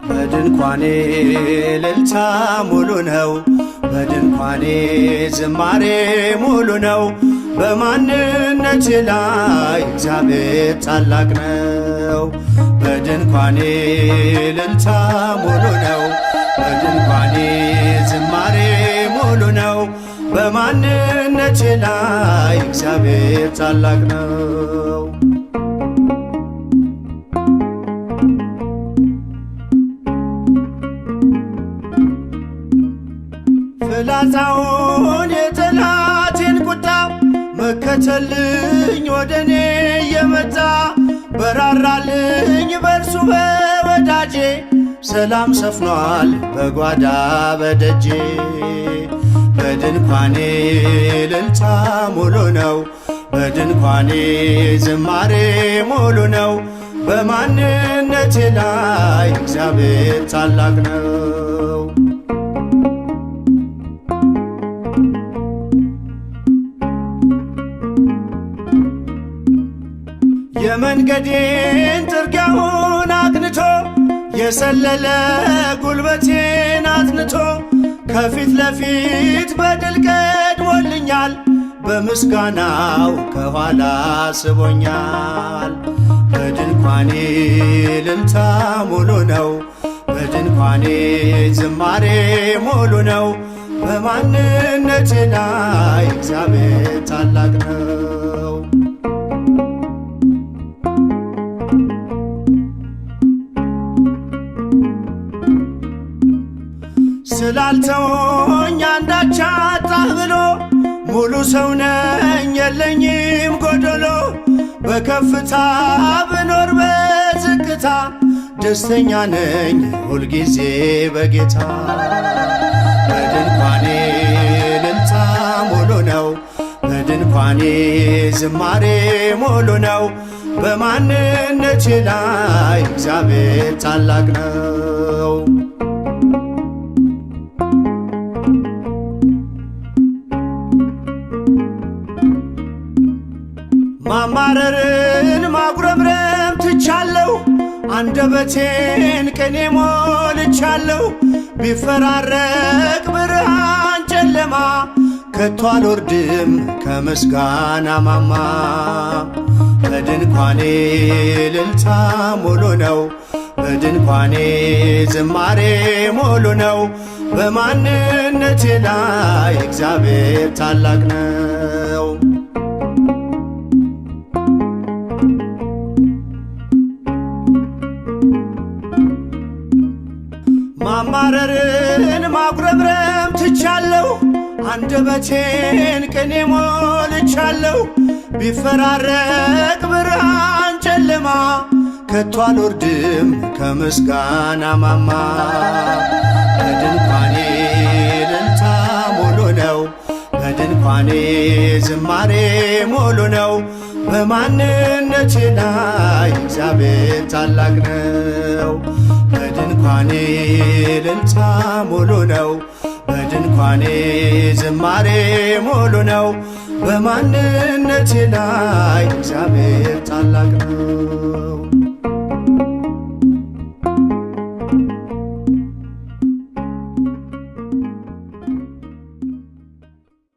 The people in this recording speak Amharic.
በድንኳኔ እልልታ ሙሉ ነው፣ በድንኳኔ ዝማሬ ሙሉ ነው። በማንነቴ ላይ እግዚአብሔር ታላቅ ነው። በድንኳኔ እልልታ ሙሉ ነው፣ በድንኳኔ ዝማሬ ሙሉ ነው። በማንነቴ ላይ እግዚአብሔር ታላቅ ነው። ፍላጻውን የጠላቴን ቁጣ መከተልኝ ወደኔ የመጣ በራራልኝ በርሱ በወዳጄ ሰላም ሰፍኗል በጓዳ በደጄ። በድንኳኔ እልልታ ሙሉ ነው፣ በድንኳኔ ዝማሬ ሙሉ ነው። በማንነቴ ላይ እግዚአብሔር ታላቅ ነው። የመንገዴን ጥርጊያውን አቅንቶ የሰለለ ጉልበቴን አጽንቶ ከፊት ለፊት በድል ቀድሞልኛል። በምስጋናው ከኋላ ስቦኛል። በድንኳኔ እልልታ ሙሉ ነው፣ በድንኳኔ ዝማሬ ሙሉ ነው። በማንነቴ ላይ እግዚአብሔር ታላቅ ነው። ስላልተወኝ አንዳች አጣህ ብሎ ሙሉ ሰው ነኝ የለኝም ጎደሎ። በከፍታ ብኖር በዝቅታ ደስተኛ ነኝ ሁልጊዜ በጌታ። በድንኳኔ እልልታ ሙሉ ነው፣ በድንኳኔ ዝማሬ ሙሉ ነው። በማንነቴ ላይ እግዚአብሔር ታላቅ ነው። ማማረርን ማጉረምረም ትቻለሁ፣ አንደበቴን ቅኔ ሞልቻለሁ። ቢፈራረቅ ብርሃን ጨለማ ከቶ አልወርድም ከምስጋና ማማ። በድንኳኔ እልልታ ሙሉ ነው፣ በድንኳኔ ዝማሬ ሙሉ ነው። በማንነቴ ላይ እግዚአብሔር ታላቅ ነው። ማማረርን ማጉረምረም ትቻለሁ፣ አንደበቴን ቅኔ ሞልቻለሁ። ቢፈራረቅ ብርሃን ጨለማ ከቶ አልወርድም ከምስጋና ማማ። በድንኳኔ እልልታ ሙሉ ነው፣ በድንኳኔ ዝማሬ ሙሉ ነው። በማንነቴ ላይ እግዚአብሔር ታላቅ ነው። በድንኳኔ እልልታ ሙሉ ነው፣ በድንኳኔ ዝማሬ ሙሉ ነው። በማንነቴ ላይ